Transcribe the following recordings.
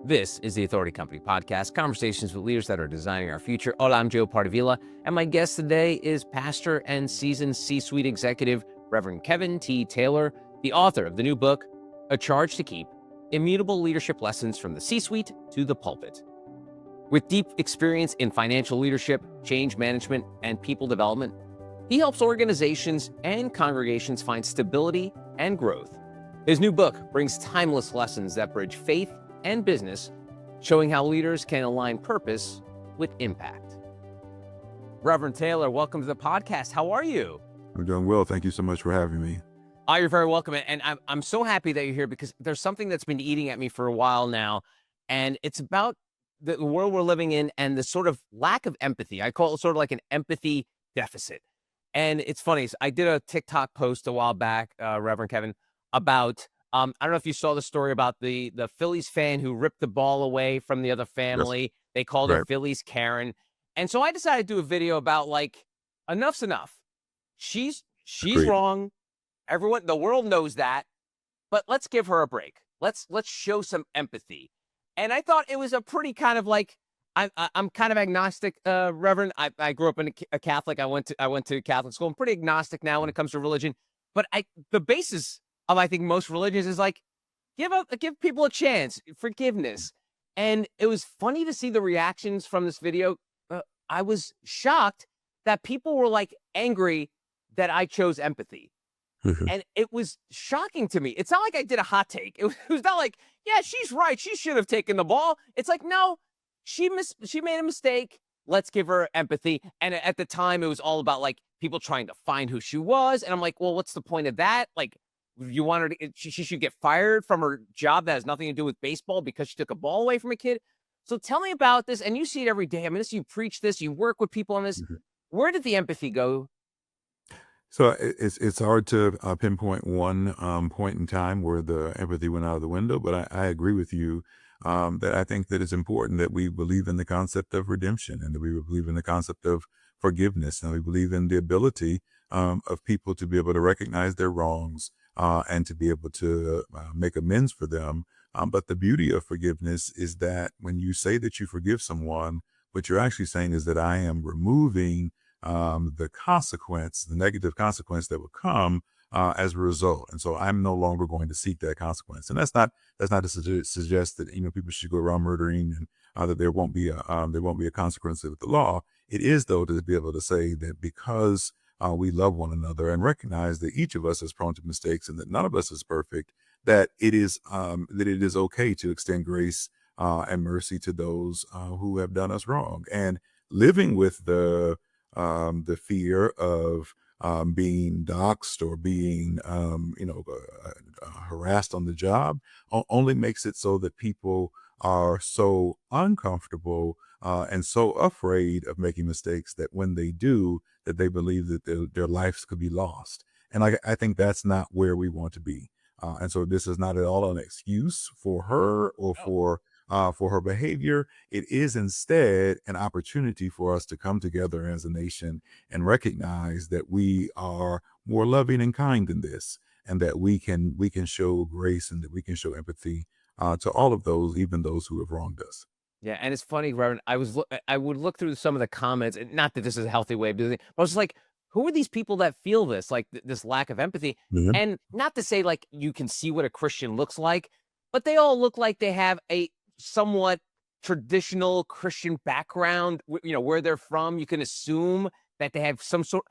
This is the Authority Company Podcast, conversations with leaders that are designing our future. Hola, I'm Pardavila, and my guest today is pastor and seasoned C-suite executive, Reverend Kevin T. Taylor, the author of the new book, A Charge to Keep, Immutable Leadership Lessons from the C-suite to the Pulpit. With deep experience in financial leadership, change management, and people development, he helps organizations and congregations find stability and growth. His new book brings timeless lessons that bridge faith and business, showing how leaders can align purpose with impact. Reverend Taylor, welcome to the podcast. How are you? I'm doing well. Thank you so much for having me. Oh, you're very welcome. And I'm so happy that you're here because there's something that's been eating at me for a while now. And it's about the world we're living in and the sort of lack of empathy. I call it sort of like an empathy deficit. And it's funny. I did a TikTok post a while back, Reverend Kevin, about I don't know if you saw the story about the Phillies fan who ripped the ball away from the other family. Yes. They called her Right. Phillies Karen. And so I decided to do a video about like, enough's enough. She's Agreed. wrong. Everyone, the world knows that, but let's give her a break. Let's show some empathy. And I thought it was a pretty kind of like, I'm kind of agnostic, Reverend. I grew up in a Catholic. I went to Catholic school. I'm pretty agnostic now when it comes to religion. But the basis of I think most religions is like give people a chance, forgiveness. And it was funny to see the reactions from this video. I was shocked that people were like angry that I chose empathy. And it was shocking to me. It's not like I did a hot take. It was not like, yeah, she's right. She should have taken the ball. It's like, no, she made a mistake. Let's give her empathy. And at the time, it was all about like people trying to find who she was. And I'm like, well, what's the point of that? Like, you want her to, she should get fired from her job that has nothing to do with baseball because she took a ball away from a kid. So tell me about this. And you see it every day. I mean, you preach this, you work with people on this. Mhm. Where did the empathy go? So it's hard to pinpoint one point in time where the empathy went out of the window, but I agree with you that I think that it's important that we believe in the concept of redemption and that we believe in the concept of forgiveness, and we believe in the ability of people to be able to recognize their wrongs and to be able to make amends for them. But the beauty of forgiveness is that when you say that you forgive someone, what you're actually saying is that I am removing the consequence, the negative consequence that will come as a result. And so I'm no longer going to seek that consequence. And that's not to suggest that, people should go around murdering and that there won't be a consequence of the law. It is, though, to be able to say that because we love one another and recognize that each of us is prone to mistakes and that none of us is perfect, that it is okay to extend grace and mercy to those who have done us wrong. And living with the fear of being doxxed or being, harassed on the job only makes it so that people are so uncomfortable and so afraid of making mistakes that when they do, that they believe that their lives could be lost. And I think that's not where we want to be. And so this is not at all an excuse for her or for her behavior. It is instead an opportunity for us to come together as a nation and recognize that we are more loving and kind than this, and that we can show grace and that we can show empathy to all of those, even those who have wronged us. Yeah, and it's funny, Reverend. I would look through some of the comments, and not that this is a healthy way of doing it, but I was just like, who are these people that feel this, like this lack of empathy? Mhm. And not to say like you can see what a Christian looks like, but they all look like they have a somewhat traditional Christian background. Where they're from. You can assume that they have some sort.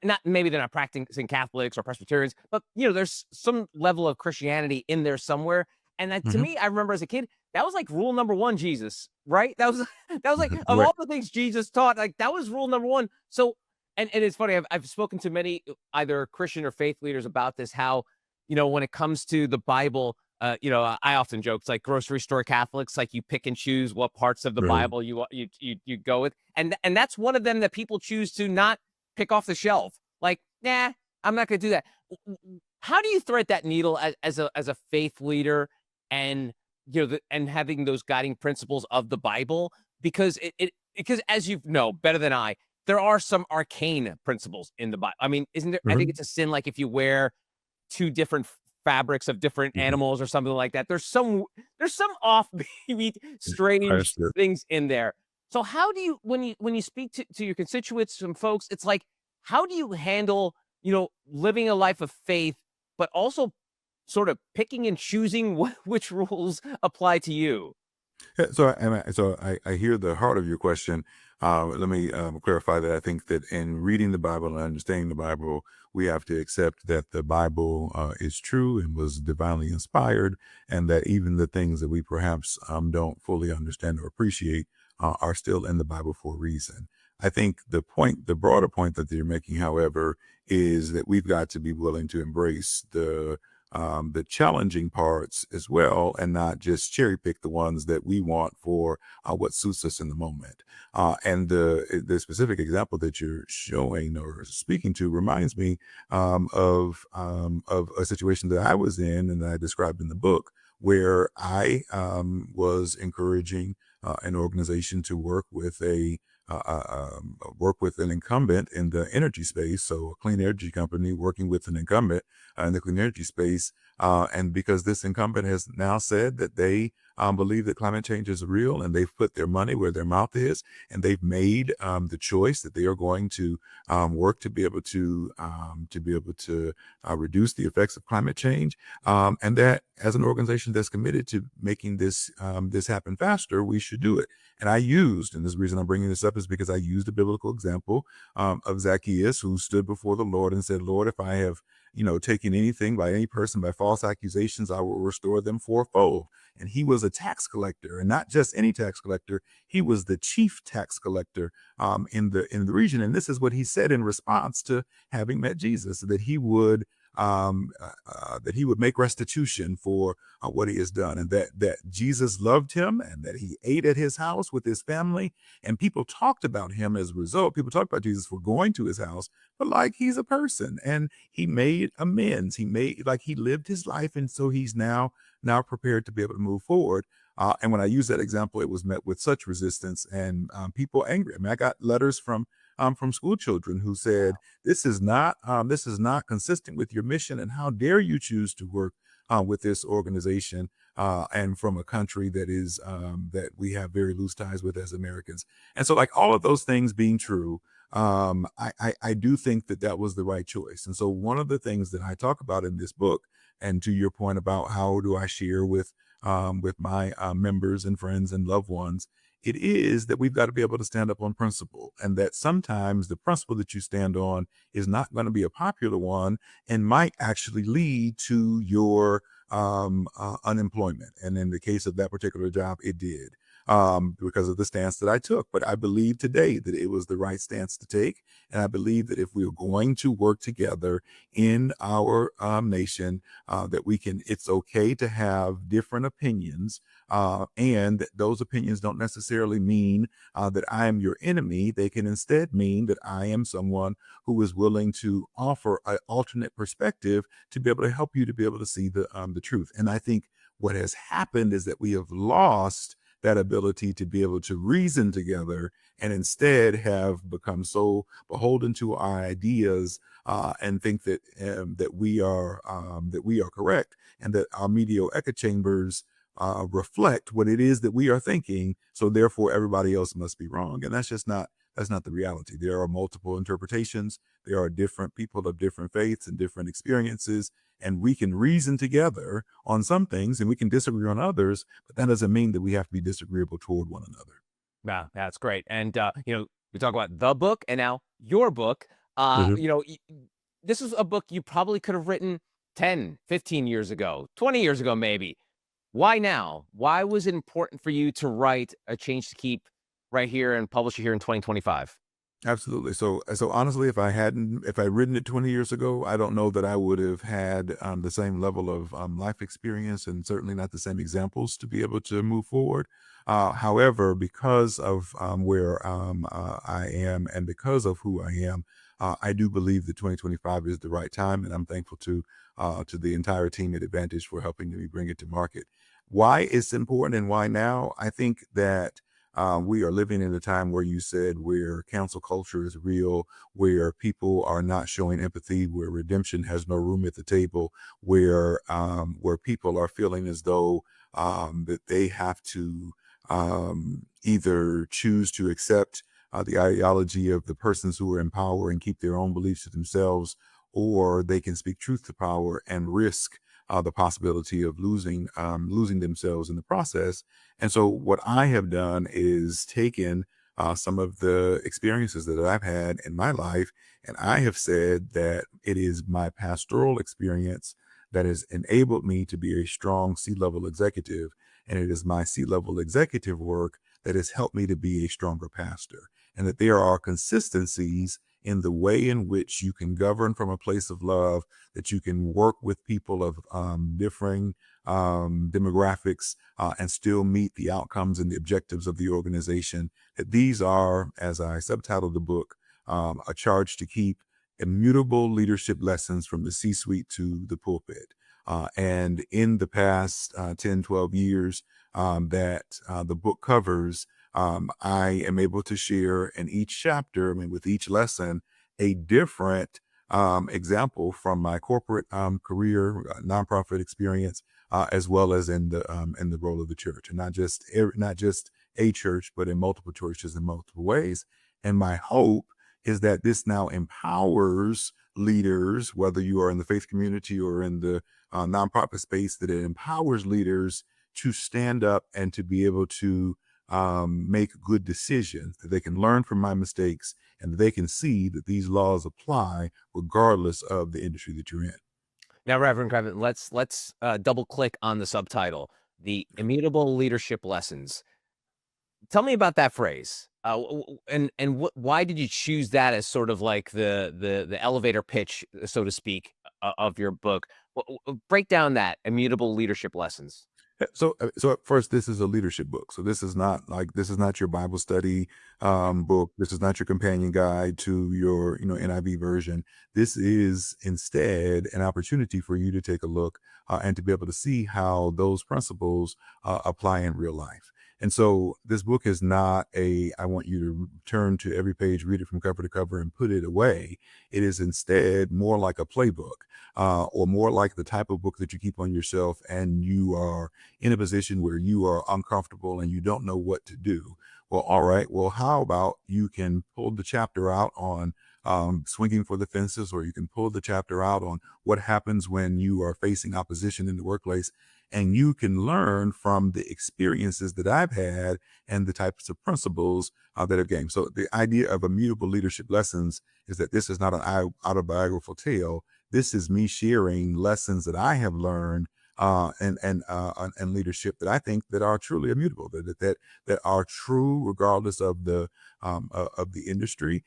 Not maybe they're not practicing Catholics or Presbyterians, but there's some level of Christianity in there somewhere. And that to Mhm. me, I remember as a kid, that was like rule number one, Jesus, right? That was like of Right. all the things Jesus taught, like that was rule number one. So, and it's funny, I've spoken to many either Christian or faith leaders about this, how, when it comes to the Bible, I often joke, it's like grocery store Catholics, like you pick and choose what parts of the Right. Bible you go with. And that's one of them that people choose to not pick off the shelf. Like, nah, I'm not going to do that. How do you thread that needle as a faith leader and and having those guiding principles of the Bible? Because because as you know better than I, there are some arcane principles in the Bible. I mean, isn't there? I think Mhm. it's a sin like if you wear two different fabrics of different Mhm. animals or something like that. There's some offbeat, strange Understood. things in there. So how do you when you speak to your constituents, some folks, it's like, how do you handle, living a life of faith, but also sort of picking and choosing which rules apply to you? Yeah, so I hear the heart of your question. Let me clarify that I think that in reading the Bible and understanding the Bible, we have to accept that the Bible is true and was divinely inspired, and that even the things that we perhaps don't fully understand or appreciate are still in the Bible for a reason. I think the broader point that you're making, however, is that we've got to be willing to embrace the challenging parts as well, and not just cherry pick the ones that we want for what suits us in the moment. And the specific example that you're showing or speaking to reminds me of a situation that I was in and that I described in the book, where I was encouraging an organization to work with an incumbent in the energy space, so a clean energy company working with an incumbent in the clean energy space. And because this incumbent has now said that they believe that climate change is real, and they've put their money where their mouth is, and they've made the choice that they are going to work to be able to reduce the effects of climate change, and that as an organization that's committed to making this happen faster, we should do it. And this is the reason I'm bringing this up, is because I used a biblical example of Zacchaeus, who stood before the Lord and said, "Lord, if I have taken anything by any person by false accusations, I will restore them fourfold." And he was a tax collector, and not just any tax collector. He was the chief tax collector in the region. And this is what he said in response to having met Jesus, that he would make restitution for what he has done, and that Jesus loved him, and that he ate at his house with his family, and people talked about him as a result. People talked about Jesus for going to his house, but like he's a person, and he made amends. He lived his life, and so he's now prepared to be able to move forward. And when I use that example, it was met with such resistance, and people angry. I mean, I got letters from school children who said, this is not consistent with your mission, and how dare you choose to work with this organization, and from a country that we have very loose ties with as Americans. And so, like, all of those things being true, I do think that that was the right choice. And so one of the things that I talk about in this book, and to your point about how do I share with my members and friends and loved ones, it is that we've got to be able to stand up on principle, and that sometimes the principle that you stand on is not going to be a popular one, and might actually lead to your unemployment. And in the case of that particular job, it did, because of the stance that I took. But I believe today that it was the right stance to take. And I believe that if we are going to work together in our nation, it's okay to have different opinions, and those opinions don't necessarily mean that I am your enemy. They can instead mean that I am someone who is willing to offer an alternate perspective to be able to help you to be able to see the truth. And I think what has happened is that we have lost that ability to be able to reason together, and instead have become so beholden to our ideas, and think that we are correct, and that our media echo chambers reflect what it is that we are thinking. So therefore, everybody else must be wrong, and that's not the reality. There are multiple interpretations. There are different people of different faiths and different experiences, and we can reason together on some things, and we can disagree on others. But that doesn't mean that we have to be disagreeable toward one another. Yeah, that's great. And we talk about the book and now your book. Mhm. This is a book you probably could have written 10, 15 years ago, 20 years ago, maybe. Why now? Why was it important for you to write A Change to Keep right here and publish it here in 2025? Absolutely. So honestly, if I'd written it 20 years ago, I don't know that I would have had the same level of life experience, and certainly not the same examples to be able to move forward. However, because of where I am, and because of who I am, I do believe that 2025 is the right time, and I'm thankful to the entire team at Advantage for helping me bring it to market. Why it's important and why now? I think that We are living in a time where you said where cancel culture is real, where people are not showing empathy, where redemption has no room at the table, where people are feeling as though that they have to either choose to accept the ideology of the persons who are in power and keep their own beliefs to themselves, or they can speak truth to power and risk the possibility of losing themselves in the process. And so, what I have done is taken some of the experiences that I've had in my life, and I have said that it is my pastoral experience that has enabled me to be a strong C-level executive, and it is my C-level executive work that has helped me to be a stronger pastor, and that there are consistencies in the way in which you can govern from a place of love, that you can work with people of differing demographics and still meet the outcomes and the objectives of the organization. That these are, as I subtitled the book, a charge to keep immutable leadership lessons from the C-suite to the pulpit. And in the past 10, 12 years that the book covers, I am able to share in each chapter, I mean, with each lesson, a different example from my corporate career, nonprofit experience, as well as in the role of the church, and not just a church, but in multiple churches in multiple ways. And my hope is that this now empowers leaders, whether you are in the faith community or in the nonprofit space, that it empowers leaders to stand up and to be able to make good decisions, that they can learn from my mistakes, and that they can see that these laws apply regardless of the industry that you're in. Now, Reverend Kevin, let's double click on the subtitle, the Immutable Leadership Lessons. Tell me about that phrase. Why did you choose that as sort of like the elevator pitch, so to speak, of your book? Break down that Immutable Leadership Lessons. So at first, this is a leadership book. So this is not your Bible study book. This is not your companion guide to your NIV version. This is instead an opportunity for you to take a look and to be able to see how those principles apply in real life. And so this book is not I want you to turn to every page, read it from cover to cover, and put it away. It is instead more like a playbook, or more like the type of book that you keep on your shelf, and you are in a position where you are uncomfortable and you don't know what to do. Well, all right. Well, how about you can pull the chapter out on swinging for the fences, or you can pull the chapter out on what happens when you are facing opposition in the workplace, and you can learn from the experiences that I've had and the types of principles that I've gained. So the idea of immutable leadership lessons is that this is not an autobiographical tale. This is me sharing lessons that I have learned and leadership that I think that are truly immutable, that are true regardless of the industry.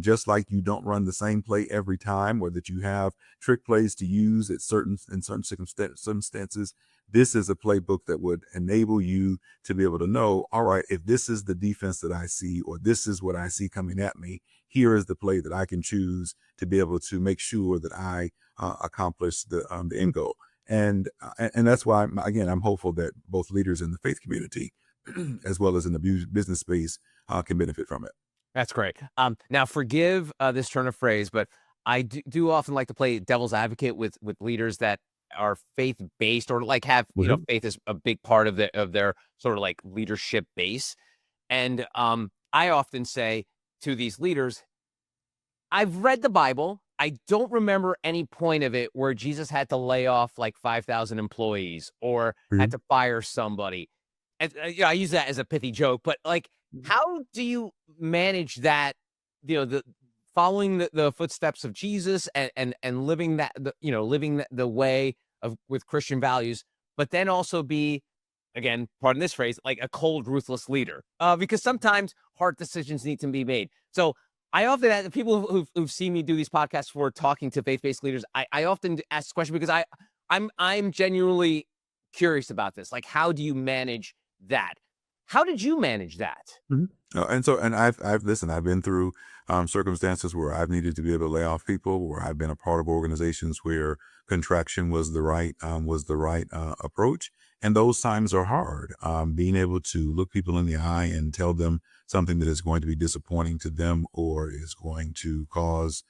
Just like you don't run the same play every time, or that you have trick plays to use in certain circumstances. This is a playbook that would enable you to be able to know, all right, if this is the defense that I see, or this is what I see coming at me, here is the play that I can choose to be able to make sure that I accomplish the end goal. And that's why, again, I'm hopeful that both leaders in the faith community as well as in the business space can benefit from it. That's great. Now, forgive this turn of phrase, but I do often like to play devil's advocate with leaders that are faith based, or like have Mhm. faith is a big part of their sort of like leadership base. And I often say to these leaders, I've read the Bible. I don't remember any point of it where Jesus had to lay off like 5,000 employees or had Mhm. to fire somebody. And, I use that as a pithy joke, but like, how do you manage that? The following the footsteps of Jesus, and living living the way of with Christian values, but then also be, again, pardon this phrase, like a cold, ruthless leader. Because sometimes hard decisions need to be made. So I often ask people who've seen me do these podcasts for talking to faith-based leaders. I often ask this question because I'm genuinely curious about this. Like, how do you manage that? How did you manage that? Mhm. And I've listened. I've been through circumstances where I've needed to be able to lay off people, where I've been a part of organizations where contraction was the right approach. And those times are hard. Being able to look people in the eye and tell them something that is going to be disappointing to them or is going to cause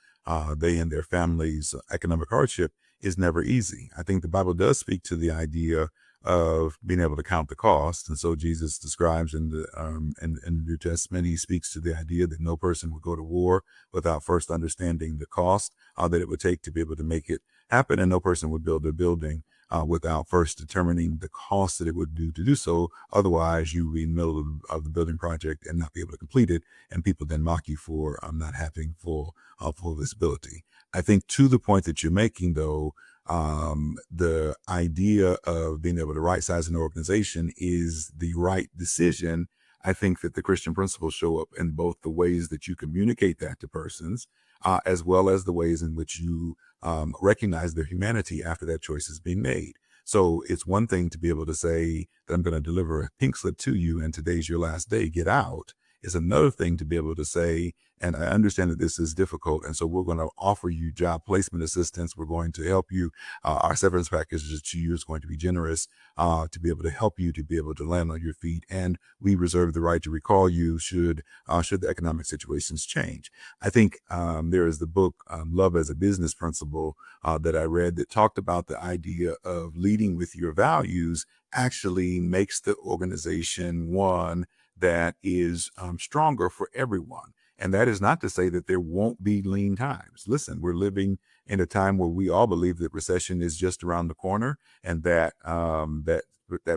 they and their families economic hardship is never easy. I think the Bible does speak to the idea of being able to count the cost. And so Jesus describes in the New Testament, he speaks to the idea that no person would go to war without first understanding the cost that it would take to be able to make it happen. And no person would build a building without first determining the cost that it would do to do so. Otherwise, you would be in the middle of the building project and not be able to complete it. And people then mock you for not having full visibility. I think to the point that you're making, though, the idea of being able to right size an organization is the right decision. I think that the Christian principles show up in both the ways that you communicate that to persons, as well as the ways in which you recognize their humanity after that choice has been made. So it's one thing to be able to say that I'm going to deliver a pink slip to you and today's your last day, get out. It's another thing to be able to say, and I understand that this is difficult, and so we're going to offer you job placement assistance. We're going to help you. Our severance package to you is going to be generous to be able to help you to be able to land on your feet, and we reserve the right to recall you should the economic situations change. I think there is the book Love as a Business Principle that I read that talked about the idea of leading with your values actually makes the organization one that is stronger for everyone. And that is not to say that there won't be lean times. Listen, we're living in a time where we all believe that recession is just around the corner, and that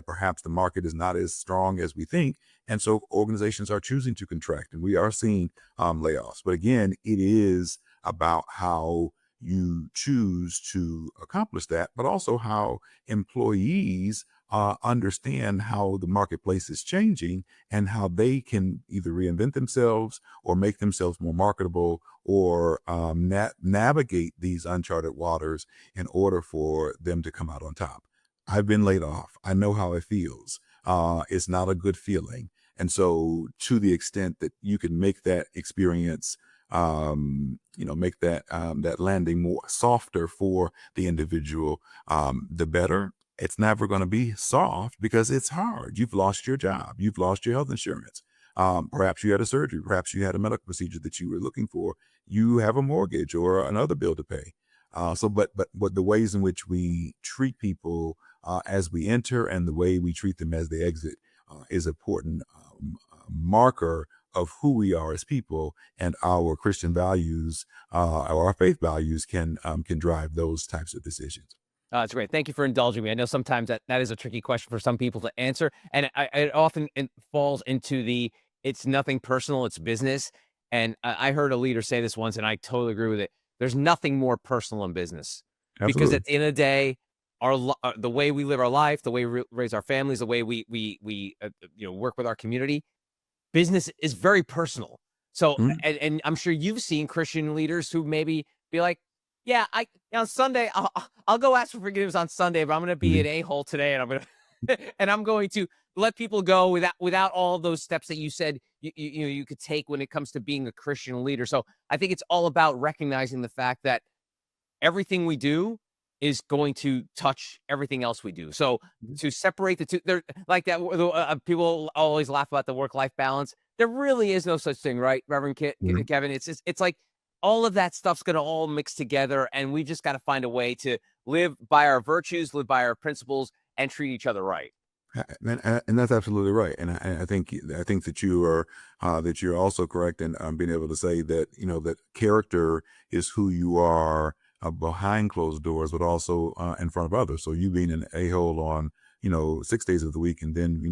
perhaps the market is not as strong as we think. And so organizations are choosing to contract, and we are seeing layoffs. But again, it is about how you choose to accomplish that, but also how employees understand how the marketplace is changing and how they can either reinvent themselves or make themselves more marketable or navigate these uncharted waters in order for them to come out on top. I've been laid off. I know how it feels. It's not a good feeling. And so to the extent that you can make that experience make that landing more softer for the individual, the better. It's never going to be soft because it's hard. You've lost your job. You've lost your health insurance. Perhaps you had a surgery. Perhaps you had a medical procedure that you were looking for. You have a mortgage or another bill to pay. But the ways in which we treat people as we enter and the way we treat them as they exit is important marker of who we are as people, and our Christian values, our faith values can drive those types of decisions. That's great. Thank you for indulging me. I know sometimes that is a tricky question for some people to answer, and it often falls into it's nothing personal, it's business. And I heard a leader say this once, and I totally agree with it. There's nothing more personal in business, because Absolutely. at the end of the day, the way we live our life, the way we raise our families, the way we work with our community, business is very personal. So, Mhm. and I'm sure you've seen Christian leaders who maybe be like, yeah, on Sunday, I'll go ask for forgiveness on Sunday, but I'm going to be an Mhm. a-hole today, and I'm going to, and I'm going to let people go without all those steps that you said you could take when it comes to being a Christian leader. So I think it's all about recognizing the fact that everything we do is going to touch everything else we do. So Mhm. to separate the two, there like that. People always laugh about the work-life balance. There really is no such thing, right, Reverend Mhm. Kevin? It's like all of that stuff's going to all mix together, and we just got to find a way to live by our virtues, live by our principles, and treat each other right. And that's absolutely right. And I think that you're also correct in being able to say that that character is who you are behind closed doors, but also in front of others. So you being an a-hole on 6 days of the week and then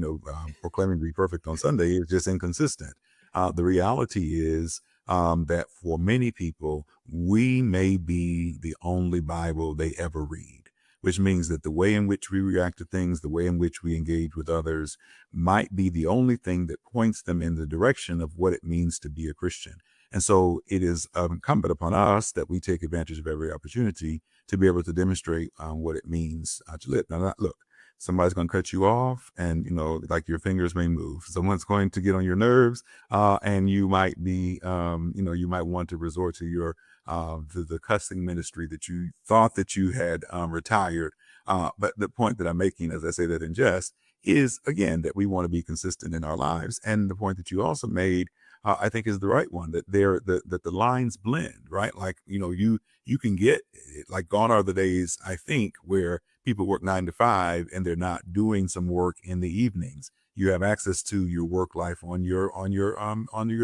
proclaiming to be perfect on Sunday is just inconsistent. The reality is that for many people, we may be the only Bible they ever read, which means that the way in which we react to things, the way in which we engage with others might be the only thing that points them in the direction of what it means to be a Christian. And so it is incumbent upon us that we take advantage of every opportunity to be able to demonstrate what it means to live. Now, look, somebody's going to cut you off and, like your fingers may move. Someone's going to get on your nerves and you might be, you might want to resort to your the cussing ministry that you thought that you had retired. But the point that I'm making, as I say that in jest, is again that we want to be consistent in our lives. And the point that you also made, I think, is the right one, that that the lines blend, right? Like, you can get, like, gone are the days, I think, where people work 9 to 5 and they're not doing some work in the evenings. You have access to your work life on your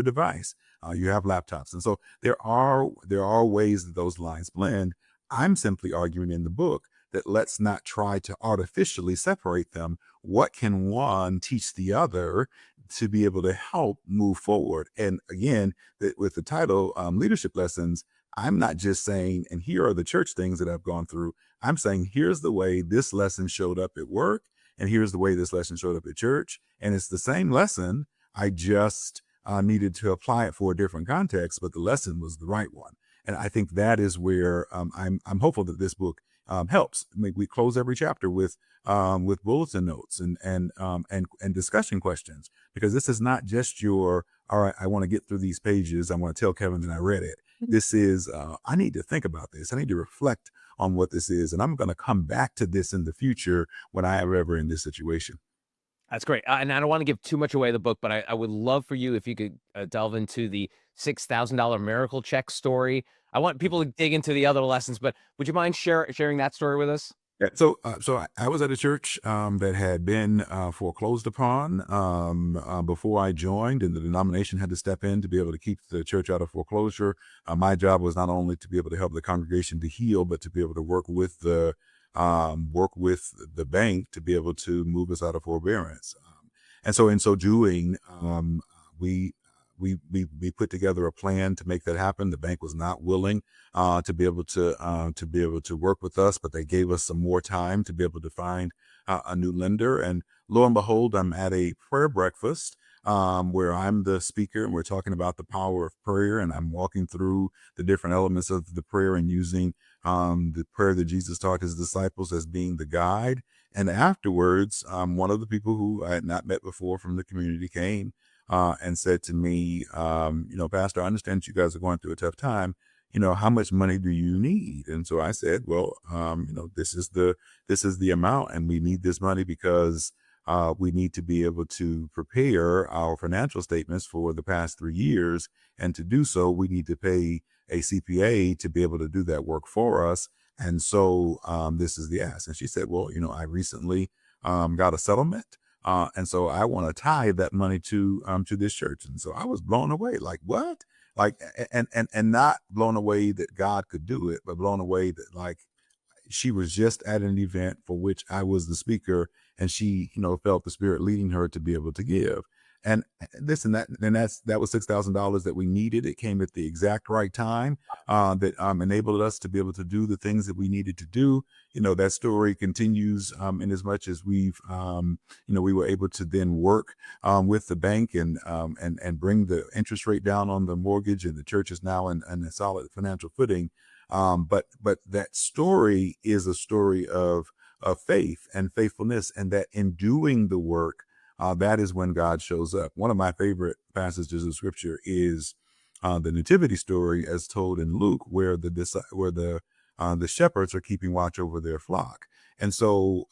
device. You have laptops, and so there are ways that those lines blend. I'm simply arguing in the book that let's not try to artificially separate them. What can one teach the other to be able to help move forward? And again, that with the title, Leadership Lessons, I'm not just saying, and here are the church things that I've gone through. I'm saying, here's the way this lesson showed up at work, and here's the way this lesson showed up at church. And it's the same lesson. I just needed to apply it for a different context, but the lesson was the right one. And I think that is where I'm hopeful that this book helps. I mean, we close every chapter with bulletin notes and discussion questions, because this is not just your, all right, I want to get through these pages, I want to tell Kevin that I read it. This is, I need to think about this. I need to reflect on what this is. And I'm going to come back to this in the future when I am ever in this situation. That's great. And I don't want to give too much away of the book, but I would love for you if you could delve into the $6,000 miracle check story. I want people to dig into the other lessons, but would you mind sharing that story with us? Yeah, so I was at a church that had been foreclosed upon before I joined, and the denomination had to step in to be able to keep the church out of foreclosure. My job was not only to be able to help the congregation to heal, but to be able to work with the bank to be able to move us out of forbearance. And so in so doing, we we put together a plan to make that happen. The bank was not willing to be able to work with us, but they gave us some more time to be able to find a new lender. And lo and behold, I'm at a prayer breakfast where I'm the speaker, and we're talking about the power of prayer, and I'm walking through the different elements of the prayer and using the prayer that Jesus taught his disciples as being the guide. And afterwards, one of the people who I had not met before from the community came and said to me, Pastor, I understand you guys are going through a tough time. How much money do you need? And so I said, well, this is the amount, and we need this money because we need to be able to prepare our financial statements for the past 3 years. And to do so, we need to pay a CPA to be able to do that work for us. And so this is the ask. And she said, well, I recently got a settlement. And so I want to tie that money to this church. And so I was blown away. Like, what? Like, and not blown away that God could do it, but blown away that, like, she was just at an event for which I was the speaker, and she, felt the Spirit leading her to be able to give. And listen, that was $6,000 that we needed. It came at the exact right time that enabled us to be able to do the things that we needed to do. That story continues in as much as we were able to then work with the bank and bring the interest rate down on the mortgage, and the church is now in a solid financial footing. But that story is a story of faith and faithfulness, and that in doing the work, that is when God shows up. One of my favorite passages of scripture is the nativity story as told in Luke, where the shepherds are keeping watch over their flock. And so,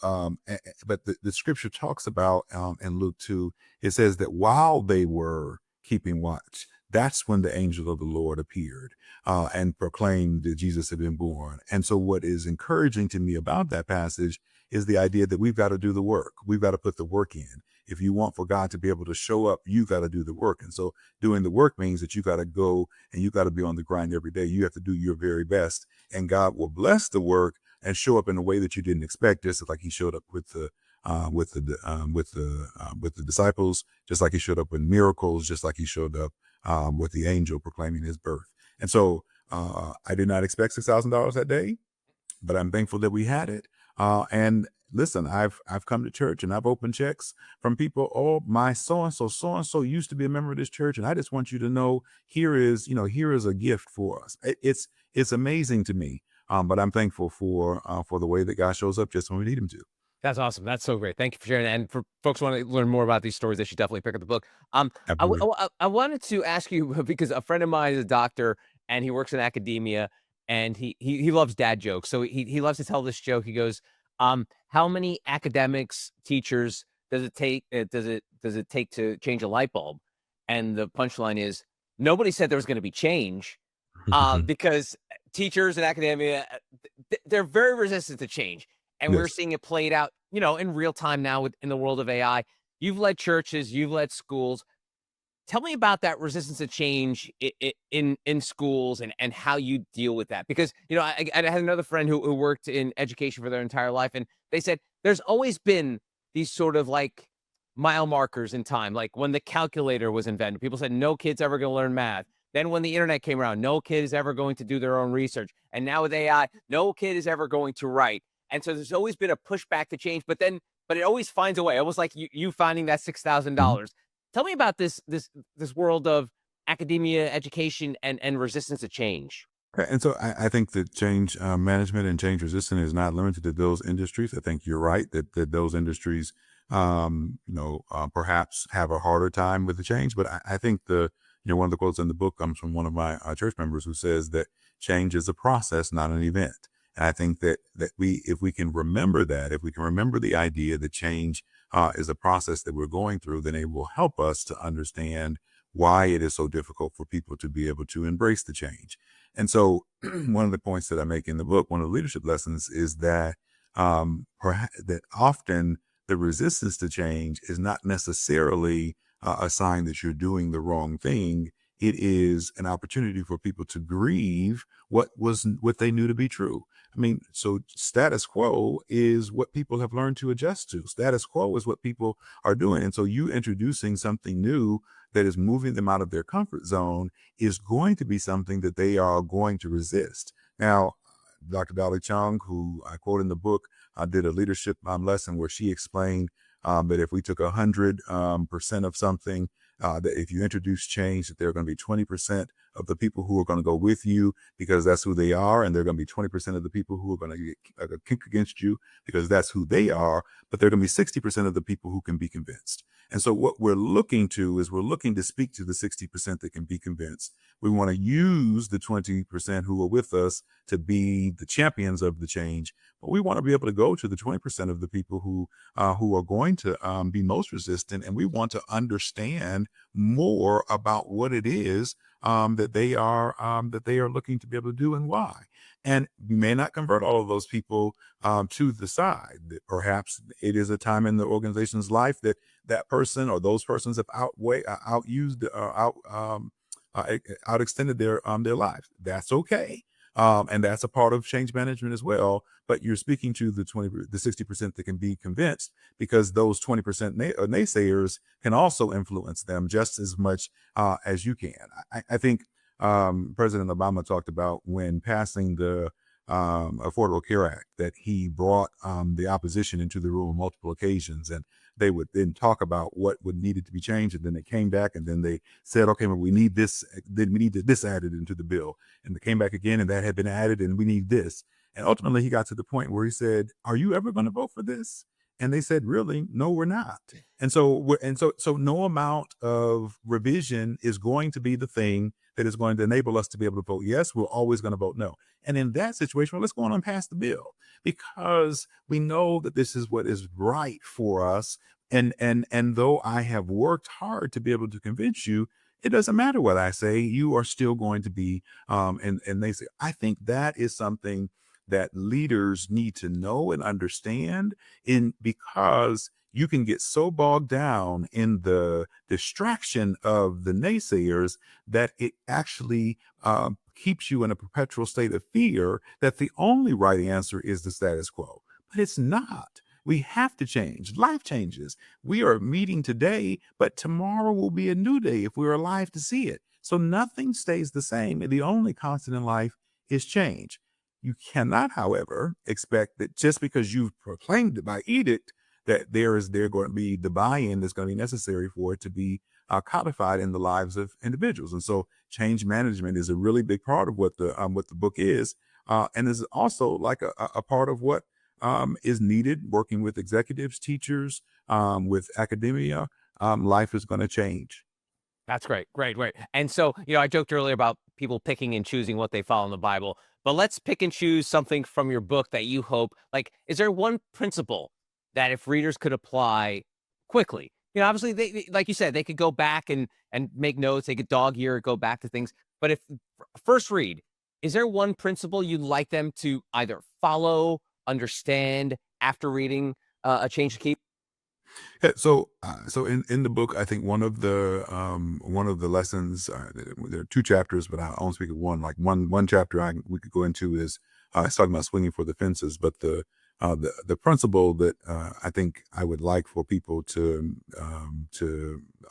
but the scripture talks about in Luke 2, it says that while they were keeping watch, that's when the angel of the Lord appeared and proclaimed that Jesus had been born. And so what is encouraging to me about that passage is the idea that we've got to do the work. We've got to put the work in. If you want for God to be able to show up, you got to do the work. And so doing the work means that you got to go and you got to be on the grind every day. You have to do your very best, and God will bless the work and show up in a way that you didn't expect, just like he showed up with the disciples, just like he showed up with miracles, just like he showed up with the angel proclaiming his birth. And so I did not expect $6,000 that day, but I'm thankful that we had it. And listen, I've come to church and I've opened checks from people. Oh, my so and so used to be a member of this church, and I just want you to know here is a gift for us. It's amazing to me. But I'm thankful for the way that God shows up just when we need him to. That's awesome. That's so great. Thank you for sharing. And for folks who want to learn more about these stories, they should definitely pick up the book. Absolutely. I wanted to ask you because a friend of mine is a doctor, and he works in academia, and he loves dad jokes. So he loves to tell this joke. He goes, how many academics, teachers does it take to change a light bulb? And the punchline is, nobody said there was going to be change, because teachers and academia, they're very resistant to change. And we're Yes. seeing it played out, in real time now in the world of AI. You've led churches, you've led schools. Tell me about that resistance to change in schools, and how you deal with that. Because, I had another friend who worked in education for their entire life, and they said there's always been these sort of like mile markers in time. Like when the calculator was invented, people said no kid's ever going to learn math. Then when the internet came around, no kid is ever going to do their own research. And now with AI, no kid is ever going to write. And so there's always been a pushback to change, but it always finds a way. Almost like you finding that Mhm. $6,000. Tell me about this world of academia, education, and resistance to change. And so I think that change management and change resistance is not limited to those industries. I think you're right that those industries, perhaps have a harder time with the change. But I think one of the quotes in the book comes from one of my church members who says that change is a process, not an event. And I think that if we can remember that, if we can remember the idea that change is a process that we're going through, then it will help us to understand why it is so difficult for people to be able to embrace the change. And so, one of the points that I make in the book, one of the leadership lessons, is that perhaps that often the resistance to change is not necessarily a sign that you're doing the wrong thing. It is an opportunity for people to grieve what they knew to be true. I mean, so status quo is what people have learned to adjust to. Status quo is what people are doing, and so you introducing something new that is moving them out of their comfort zone is going to be something that they are going to resist. Now, Dr. Dolly Chung, who I quote in the book, did a leadership lesson where she explained that if we took 100% of something, that if you introduce change, that there are going to be 20% of the people who are going to go with you because that's who they are, and there are going to be 20% of the people who are going to kick against you because that's who they are, but there are going to be 60% of the people who can be convinced. And so what we're looking to speak to the 60% that can be convinced. We want to use the 20% who are with us to be the champions of the change, but we want to be able to go to the 20% of the people who are going to be most resistant, and we want to understand more about what it is that they are looking to be able to do and why. And you may not convert all of those people to the side. Perhaps it is a time in the organization's life that that person or those persons have outused, outextended their lives. That's okay. And that's a part of change management as well. But you're speaking to the 60% that can be convinced, because those 20% naysayers can also influence them just as much as you can. I think President Obama talked about, when passing the Affordable Care Act, that he brought the opposition into the room on multiple occasions, and they would then talk about what would needed to be changed, and then they came back and then they said, okay, well, we need this, then we need this added into the bill, and they came back again and that had been added, and we need this. And ultimately he got to the point where he said, are you ever going to vote for this? And they said, really, no, we're not. And so no amount of revision is going to be the thing that is going to enable us to be able to vote yes. We're always going to vote no. And in that situation, well, let's go on and pass the bill, because we know that this is what is right for us. And though I have worked hard to be able to convince you, it doesn't matter what I say, you are still going to be and they say, I think that is something that leaders need to know and understand, in because you can get so bogged down in the distraction of the naysayers that it actually keeps you in a perpetual state of fear that the only right answer is the status quo. But it's not. We have to change. Life changes. We are meeting today, but tomorrow will be a new day if we're alive to see it. So nothing stays the same. The only constant in life is change. You cannot, however, expect that just because you've proclaimed it by edict, that there going to be the buy-in that's going to be necessary for it to be codified in the lives of individuals. And so change management is a really big part of what the book is, and is also like a part of what is needed working with executives, teachers, with academia. Life is going to change. That's great. Great. Great. And so, I joked earlier about people picking and choosing what they follow in the Bible, but let's pick and choose something from your book that you hope, like, is there one principle that if readers could apply quickly? Obviously, like you said, they could go back and make notes. They could dog ear, go back to things. But if first read, is there one principle you'd like them to either follow, understand after reading A Change to Keep? Yeah, so in the book, I think one of the lessons, there are two chapters, but I only speak of one. Like one chapter we could go into is it's talking about swinging for the fences, but the principle that I think I would like for people to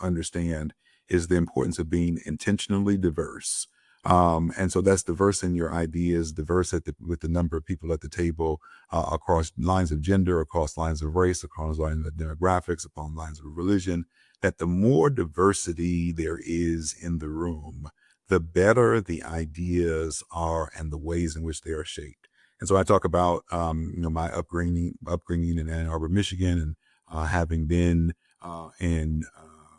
understand is the importance of being intentionally diverse. And so that's diverse in your ideas, diverse with the number of people at the table, across lines of gender, across lines of race, across lines of demographics, upon lines of religion, that the more diversity there is in the room, the better the ideas are and the ways in which they are shaped. And so I talk about, my upbringing in Ann Arbor, Michigan, and having been in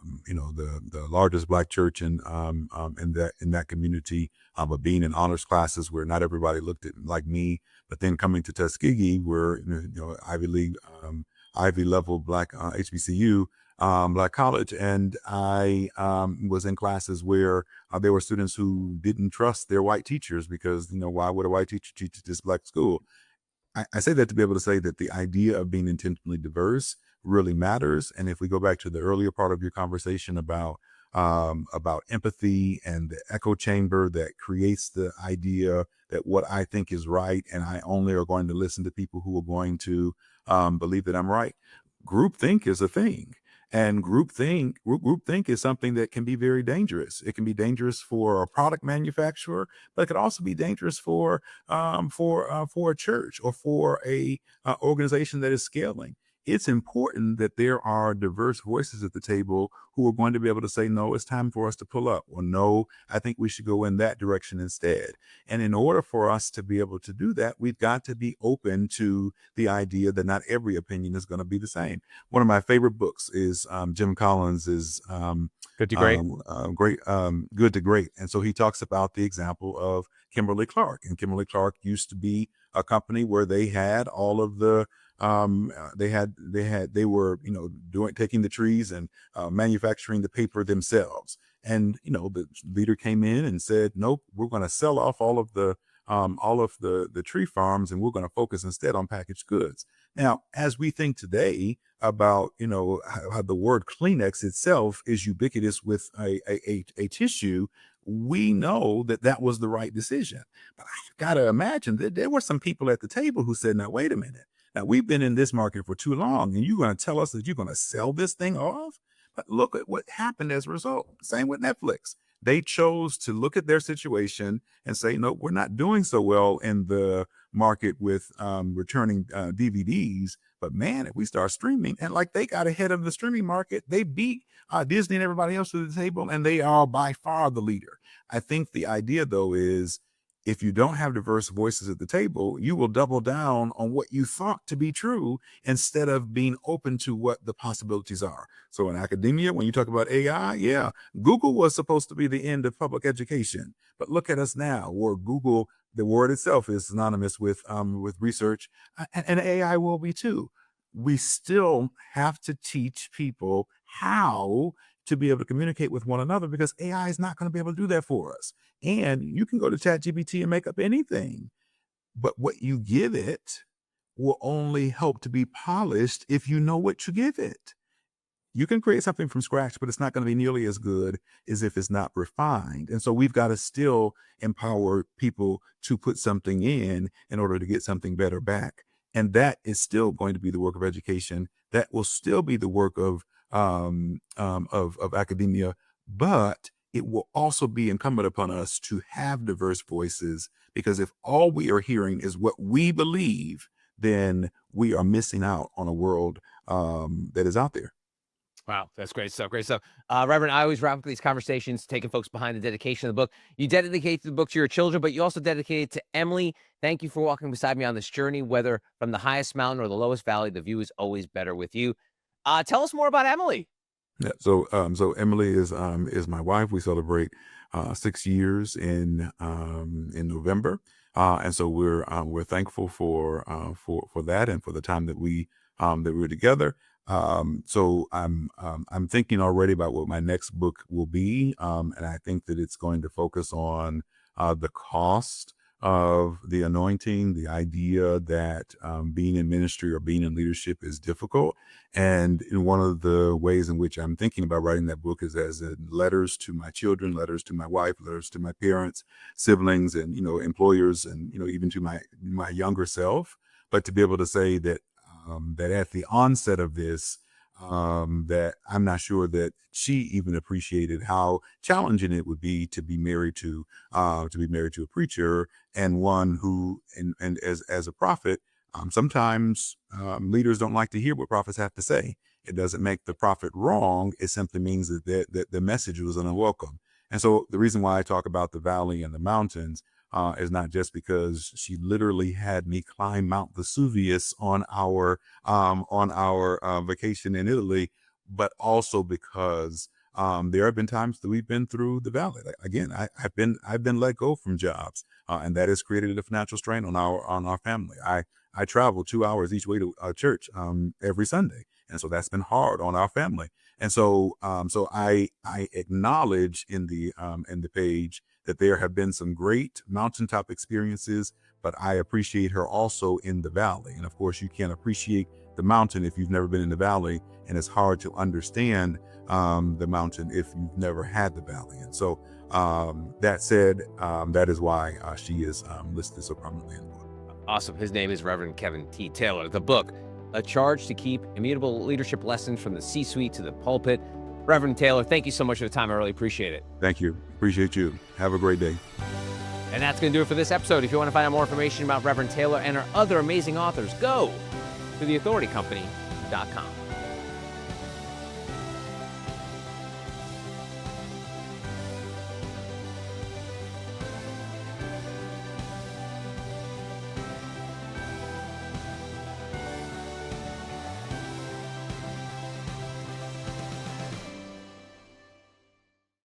the largest Black church in that community, but being in honors classes where not everybody looked at like me, but then coming to Tuskegee, where Ivy League, Ivy level Black HBCU, Black college, and I was in classes where there were students who didn't trust their white teachers because why would a white teacher teach at this Black school? I say that to be able to say that the idea of being intentionally diverse really matters. And if we go back to the earlier part of your conversation about empathy and the echo chamber that creates the idea that what I think is right, and I only are going to listen to people who are going to believe that I'm right. Groupthink is a thing. And groupthink is something that can be very dangerous. It can be dangerous for a product manufacturer, but it could also be dangerous for a church or for a organization that is scaling. It's important that there are diverse voices at the table who are going to be able to say, no, it's time for us to pull up, or no, I think we should go in that direction instead. And in order for us to be able to do that, we've got to be open to the idea that not every opinion is going to be the same. One of my favorite books is Jim Collins's Good to Great. Good to Great. And so he talks about the example of Kimberly Clark. And Kimberly Clark used to be a company where they had all of the they were taking the trees and manufacturing the paper themselves. And the leader came in and said, nope, we're going to sell off all of the tree farms, and we're going to focus instead on packaged goods. Now, as we think today about how the word Kleenex itself is ubiquitous with a tissue, we know that was the right decision. But I've got to imagine that there were some people at the table who said, now wait a minute, now we've been in this market for too long, and you're going to tell us that you're going to sell this thing off? But look at what happened as a result. Same with Netflix. They chose to look at their situation and say, no, we're not doing so well in the market with returning DVDs. But man, if we start streaming, and like they got ahead of the streaming market, they beat Disney and everybody else to the table, and they are by far the leader. I think the idea, though, is if you don't have diverse voices at the table, you will double down on what you thought to be true instead of being open to what the possibilities are. So in academia, when you talk about AI, yeah, Google was supposed to be the end of public education. But look at us now, where Google, the word itself, is synonymous with research, and AI will be too. We still have to teach people how to be able to communicate with one another, because AI is not going to be able to do that for us. And you can go to ChatGPT and make up anything, but what you give it will only help to be polished if you know what you give it. You can create something from scratch, but it's not going to be nearly as good as if it's not refined. And so we've got to still empower people to put something in order to get something better back. And that is still going to be the work of education. That will still be the work of academia, but it will also be incumbent upon us to have diverse voices, because if all we are hearing is what we believe, then we are missing out on a world that is out there. Wow, that's great stuff. Great stuff. Reverend, I always wrap up these conversations taking folks behind the dedication of the book. You dedicate the book to your children, but you also dedicate it to Emily. Thank you for walking beside me on this journey. Whether from the highest mountain or the lowest valley, the view is always better with you. Tell us more about Emily. Yeah. So Emily is my wife. We celebrate 6 years in November. And so we're thankful for that and for the time that we were together. So I'm thinking already about what my next book will be, and I think that it's going to focus on the cost of the anointing, the idea that being in ministry or being in leadership is difficult. And in one of the ways in which I'm thinking about writing that book is as in letters to my children, letters to my wife, letters to my parents, siblings, and employers, and even to my younger self. But to be able to say that that at the onset of this, that I'm not sure that she even appreciated how challenging it would be to be married to a preacher, and one who, and as a prophet, sometimes leaders don't like to hear what prophets have to say. It doesn't make the prophet wrong. It simply means that the message was unwelcome. And so the reason why I talk about the valley and the mountains is not just because she literally had me climb Mount Vesuvius on our vacation in Italy, but also because there have been times that we've been through the valley. Like, again, I've been let go from jobs, and that has created a financial strain on our family. I travel 2 hours each way to church every Sunday, and so that's been hard on our family. And so I acknowledge in the page that there have been some great mountaintop experiences, but I appreciate her also in the valley. And of course, you can't appreciate the mountain if you've never been in the valley, and it's hard to understand the mountain if you've never had the valley. And so that said, that is why she is listed so prominently in the book. Awesome. His name is Reverend Kevin T. Taylor. The book, A Charge to Keep, Immutable Leadership Lessons from the C-Suite to the Pulpit. Reverend Taylor, thank you so much for the time. I really appreciate it. Thank you. Appreciate you. Have a great day. And that's going to do it for this episode. If you want to find out more information about Reverend Taylor and her other amazing authors, go to theauthoritycompany.com.